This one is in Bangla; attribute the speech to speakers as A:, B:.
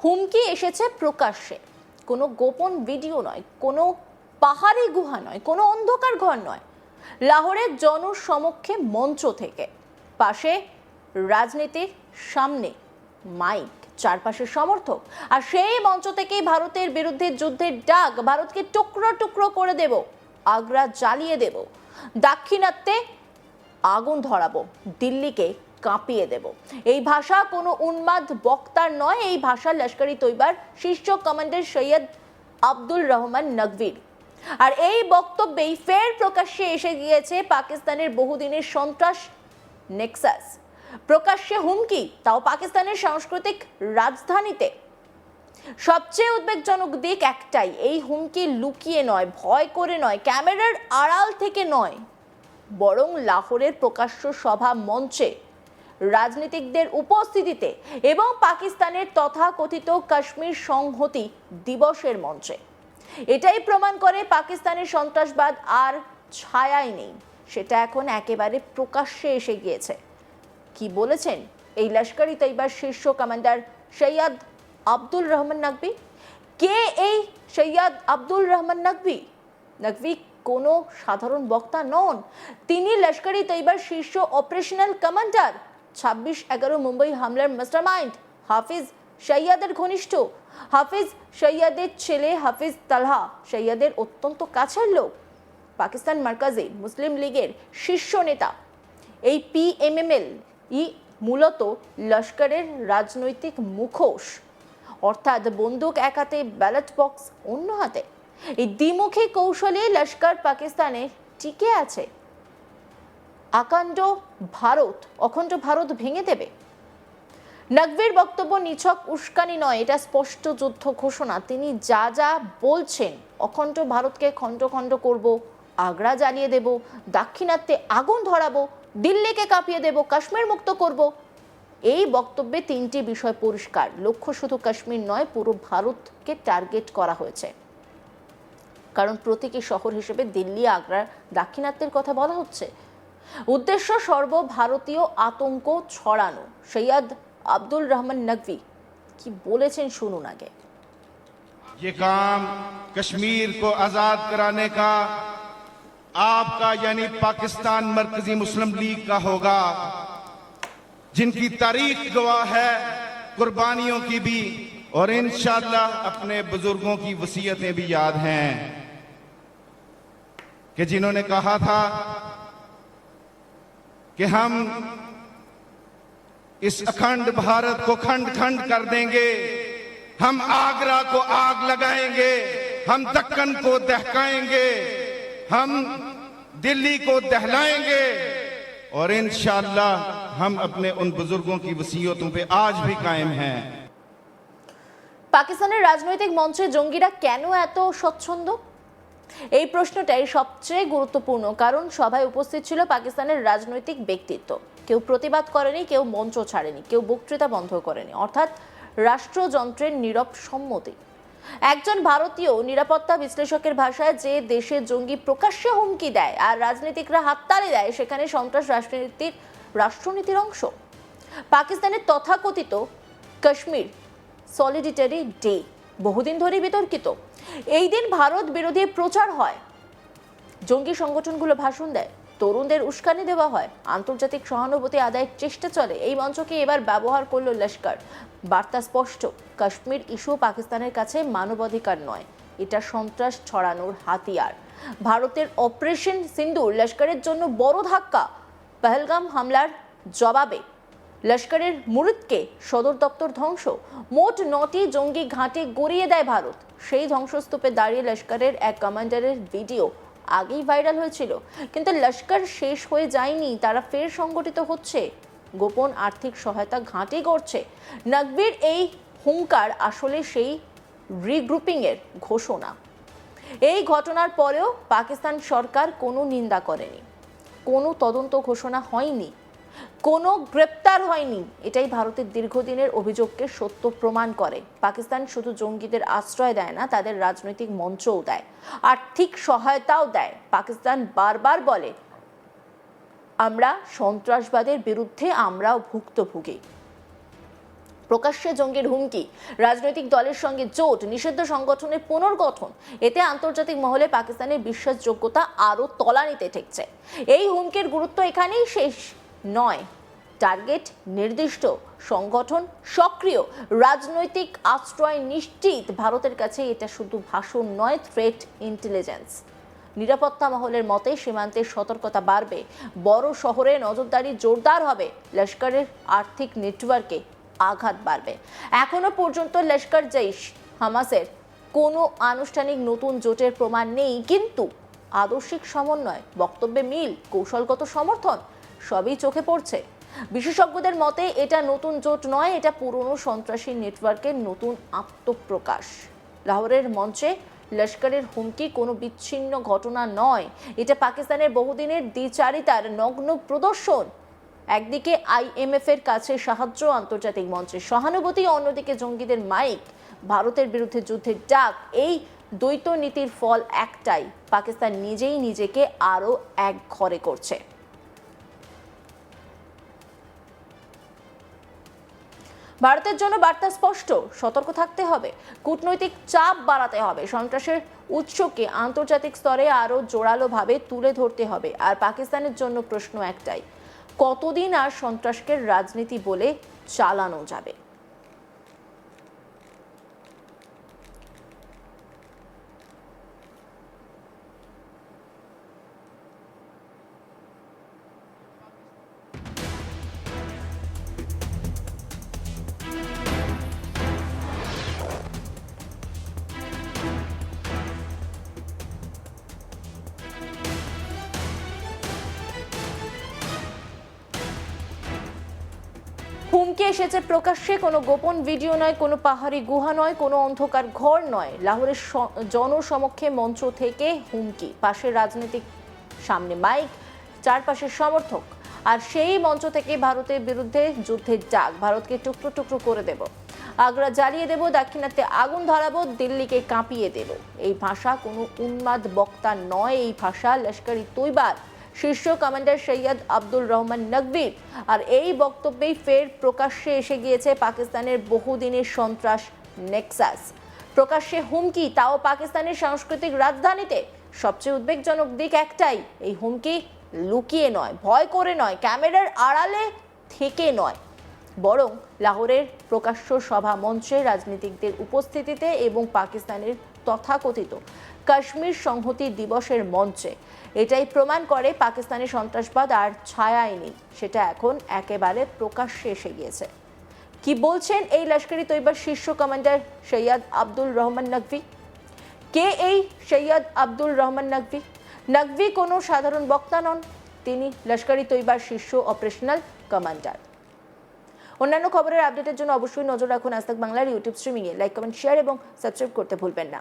A: হুমকি এসেছে প্রকাশ্যে, কোনো গোপন ভিডিও নয়, কোনো পাহাড়ি গুহা নয়, কোনো অন্ধকার ঘর নয়, লাহোরের জনসমক্ষে মঞ্চ থেকে। পাশে রাজনীতির, সামনে মাইক, চারপাশে সমর্থক, আর সেই মঞ্চ থেকেই ভারতের বিরুদ্ধে যুদ্ধের ডাক। ভারতকে টুকরো টুকরো করে দেব, আগ্রা জ্বালিয়ে দেব, দাক্ষিণাত্যে আগুন ধরাবো, দিল্লিকে কাঁপিয়ে দেব। এই ভাষা কোনো উন্মাদ বক্তার নয়, এই ভাষা লস্কর-ই তৈবার শীর্ষ কমান্ডার সৈয়দ আব্দুল রহমান নকভির। আর এই বক্তব্যেই ফের প্রকাশ্যে এসে গিয়েছে পাকিস্তানের বহুদিনের সন্ত্রাস নেক্সাস। প্রকাশ্যে হুমকি, তাও পাকিস্তানের সাংস্কৃতিক রাজধানীতে। সবচেয়ে উদ্বেগজনক দিক একটাই, এই হুমকি লুকিয়ে নয়, ভয় করে নয়, ক্যামেরার আড়াল থেকে নয়, বরং লাহোরের প্রকাশ্য সভা মঞ্চে, রাজনীতিকদের উপস্থিতিতে এবং পাকিস্তানের তথাকথিত কাশ্মীর সংহতি দিবসের মঞ্চে। এটাই প্রমাণ করে পাকিস্তানের সন্ত্রাসবাদ আর ছায়াই নেই, সেটা এখন একেবারে প্রকাশ্যে এসে গিয়েছে। কি বলেছেন এই লস্কর-ই তৈবার শীর্ষ কমান্ডার সৈয়দ আব্দুল রহমান নকভি? কে এই সৈয়দ আব্দুল রহমান নকভি? নকভি কোনো সাধারণ বক্তা নন, তিনি লস্কর-ই তৈবার শীর্ষ অপারেশনাল কমান্ডার। 26/11 মুম্বাই হামলার মাস্টারমাইন্ড, হাফিজ সৈয়দের ঘনিষ্ঠ, হাফিজ সৈয়দের ছেলে হাফিজ তালহা সৈয়দের অত্যন্ত কাছের লোক, পাকিস্তান মার্কাজে মুসলিম লীগের শীর্ষ নেতা। এই PMML মূলত লস্করের রাজনৈতিক মুখোশ, অর্থাৎ বন্দুক এক হাতে, ব্যালট বক্স অন্য হাতে। এই দ্বিমুখী কৌশলে লস্কর পাকিস্তানে টিকে আছে। অখণ্ড ভারত ভেঙে দেবে। নকভির বক্তব্য নিছক উস্কানি নয়, এটা স্পষ্ট যুদ্ধ ঘোষণা। তিনি যা যা বলছেন, অখণ্ড ভারতকে খণ্ড খণ্ড করব, আগ্রা জ্বালিয়ে দেব, দাক্ষিণাত্যে আগুন ধরাবো, দিল্লিকে কাঁপিয়ে দেব, কাশ্মীর মুক্ত করব, এই বক্তব্যে তিনটি বিষয় পরিষ্কার। লক্ষ্য শুধু কাশ্মীর নয়, পুরো ভারতকে টার্গেট করা হয়েছে, কারণ প্রতীকী শহর হিসেবে দিল্লি, আগ্রা, দাক্ষিণাত্যের কথা বলা হচ্ছে। উদ্দেশ্য সর্বভারতীয় আতঙ্ক ছড়ানো। সৈয়দ আব্দুল রহমান নকভি কি বলেছেন শুনুন আগে।
B: ये काम कश्मीर को आजाद कराने का आपका यानी पाकिस्तान मरकजी मुस्लिम लीग का होगा, जिनकी तारीख गवाह है कुर्बानियों की भी, और इंशाअल्लाह अपने बुजुर्गों की वसीयतें भी याद हैं कि जिन्होंने कहा था कि हम इस अखंड भारत को खंड खंड कर देंगे, हम आगरा को आग लगाएंगे, हम दक्कन को दहकाएंगे, हम दिल्ली को दहलाएंगे, और इंशाअल्लाह हम अपने उन बुजुर्गों की वसीयतों पे आज भी कायम हैं।
A: পাকিস্তানের রাজনৈতিক মঞ্চে জঙ্গিরা কেন এত স্বচ্ছন্দ? এই প্রশ্নটাই সবচেয়ে গুরুত্বপূর্ণ, কারণ সভায় উপস্থিত ছিল পাকিস্তানের রাজনৈতিক ব্যক্তিত্ব। কেউ প্রতিবাদ করেনি, কেউ মঞ্চ ছাড়েনি, কেউ বক্তৃতা বন্ধ করেনি, অর্থাৎ রাষ্ট্রযন্ত্রের নীরব সম্মতি। একজন ভারতীয় নিরাপত্তা বিশ্লেষকের ভাষায়, যে দেশে জঙ্গি প্রকাশ্যে হুমকি দেয় আর রাজনীতিকরা হাততালি দেয়, সেখানে সন্ত্রাস রাষ্ট্রনীতির অংশ। পাকিস্তানের তথাকথিত কাশ্মীর সলিডারিটি ডে বহুদিন ধরে বিতর্কিত। এই দিন ভারত বিরোধী প্রচার হয়, জঙ্গি সংগঠনগুলো ভাষণ দেয়, তরুণদের উস্কানি দেওয়া হয়, আন্তর্জাতিক সহানুভূতি আদায়ের চেষ্টা চলে। এই মঞ্চকে এবার ব্যবহার করলো লস্কর। বার্তা স্পষ্ট, কাশ্মীর ইস্যু পাকিস্তানের কাছে মানবাধিকার নয়, এটা সন্ত্রাস ছড়ানোর হাতিয়ার। ভারতের অপারেশন সিন্দুর লস্করের জন্য বড় ধাক্কা। পহলগাম হামলার জবাবে লস্করের মুরিদকে সদর দপ্তর ধ্বংস, মোট 9টি জঙ্গি ঘাঁটি গড়িয়ে দেয় ভারত। সেই ধ্বংসস্তূপে দাঁড়িয়ে লস্করের এক কমান্ডারের ভিডিও আগেই ভাইরাল হয়েছিল। কিন্তু লস্কর শেষ হয়ে যায়নি, তারা ফের সংগঠিত হচ্ছে, গোপন আর্থিক সহায়তা ঘাঁটি করছে। নকভির এই হুঙ্কার আসলে সেই রিগ্রুপিং এর ঘোষণা। এই ঘটনার পরেও পাকিস্তান সরকার কোনো নিন্দা করেনি, কোনো তদন্ত ঘোষণা হয়নি, কোনো গ্রেপ্তার হয়নি। এটাই ভারতের দীর্ঘদিনের অভিযোগকে সত্য প্রমাণ করে। পাকিস্তান শুধু জঙ্গিদের আশ্রয় দেয় না, তাদের রাজনৈতিক মঞ্চও দেয়, আর্থিক সহায়তাও দেয়। পাকিস্তান বারবার বলে, আমরা সন্ত্রাসবাদের বিরুদ্ধে আমরাও ভুক্তভোগী। প্রকাশ্যে জঙ্গির হুমকি, রাজনৈতিক দলের সঙ্গে জোট, নিষিদ্ধ সংগঠনের পুনর্গঠন, এতে আন্তর্জাতিক মহলে পাকিস্তানের বিশ্বাসযোগ্যতা আরও তলানিতে ঠেকছে। এই হুমকির গুরুত্ব এখানেই শেষ নয়। টার্গেট নির্দিষ্ট, সংগঠন সক্রিয়, রাজনৈতিক আশ্রয় নিশ্চিত। ভারতের কাছে এটা শুধু ভাষণ নয়, থ্রেট ইন্টেলিজেন্স। নিরাপত্তা মহলের মতে সীমান্তের সতর্কতা বাড়বে, বড় শহরে নজরদারি জোরদার হবে, লস্করের আর্থিক নেটওয়ার্কে আঘাত বাড়বে। এখনো পর্যন্ত লস্কর জৈশ হামাসের কোনো আনুষ্ঠানিক নতুন জোটের প্রমাণ নেই, কিন্তু আদর্শিক সমন্বয়, বক্তব্যে মিল, কৌশলগত সমর্থন সবই চোখে পড়ছে। বিশেষজ্ঞদের মতে এটা নতুন জোট নয়, এটা পুরনো সন্ত্রাসী নেটওয়ার্কের নতুন আত্মপ্রকাশ। লাহোরের মঞ্চে লস্করের হুমকি কোনো বিচ্ছিন্ন ঘটনা নয়, এটা পাকিস্তানের বহুদিনের দ্বিচারিতার নগ্ন প্রদর্শন। একদিকে IMF এর কাছে সাহায্য, আন্তর্জাতিক মঞ্চে সহানুভূতি, অন্যদিকে জঙ্গিদের মাইক, ভারতের বিরুদ্ধে যুদ্ধের ডাক। এই দ্বৈত নীতির ফল একটাই, পাকিস্তান নিজেই নিজেকে আরও একঘরে করছে। ভারতের জন্য বার্তা স্পষ্ট, সতর্ক থাকতে হবে, কূটনৈতিক চাপ বাড়াতে হবে, সন্ত্রাসের উৎসকে আন্তর্জাতিক স্তরে আরও জোরালোভাবে তুলে ধরতে হবে। আর পাকিস্তানের জন্য প্রশ্ন একটাই, কতদিন আর সন্ত্রাসকে রাজনীতি বলে চালানো যাবে? হুমকি এসেছে প্রকাশ্যে, কোনো গোপন ভিডিও নয়, কোনো পাহাড়ি গুহা নয়, কোনো অন্ধকার ঘর নয়। লাহোরের জনসমক্ষে মঞ্চ থেকে হুমকি, পাশের রাজনৈতিক, সামনে মাইক, চারপাশে সমর্থক, আর সেই মঞ্চ থেকে ভারতের বিরুদ্ধে যুদ্ধের ডাক। ভারতকে টুকরো টুকরো করে দেব, আগ্রা জ্বালিয়ে দেব, দাক্ষিণাত্যে আগুন ধরাবো, দিল্লিকে কাঁপিয়ে দেব। এই ভাষা কোনো উন্মাদ বক্তা নয়, এই ভাষা লস্কর-ই তৈবার শীর্ষ কমান্ডার সৈয়দ আব্দুল রহমান নকভির। আর এই বক্তব্যেই ফের প্রকাশ্যে এসে গিয়েছে পাকিস্তানের বহুদিনের সন্ত্রাস নেক্সাস। প্রকাশ্যে হুমকি, তাও পাকিস্তানের সাংস্কৃতিক রাজধানীতে। সবচেয়ে উদ্বেগজনক দিক একটাই, এই হুমকি লুকিয়ে নয়, ভয় করে নয়, ক্যামেরার আড়ালে থেকে নয়, বরং লাহোরের প্রকাশ্য সভা মঞ্চে রাজনীতিকদের উপস্থিতিতে এবং পাকিস্তানের তথাকথিত কাশ্মীর সংহতি দিবসের মঞ্চে। এটাই প্রমাণ করে পাকিস্তানের সন্ত্রাসবাদ আর ছায়াই নেই, সেটা এখন একেবারে প্রকাশ্যে এসে গিয়েছে। কি বলছেন এই লস্কর-ই তৈবার শীর্ষ কমান্ডার সৈয়দ আব্দুল রহমান নকভি? কে এই সৈয়দ আব্দুল রহমান নকভি? নকভি কোনো সাধারণ বক্তা নন, তিনি লস্কর-ই তৈবার শীর্ষ অপারেশনাল কমান্ডার। অন্যান্য খবরের আপডেটের জন্য অবশ্যই নজর রাখুন আজ তাক বাংলার ইউটিউব স্ট্রিমিংয়ে। লাইক, কমেন্ট, শেয়ার এবং সাবস্ক্রাইব করতে ভুলবেন না।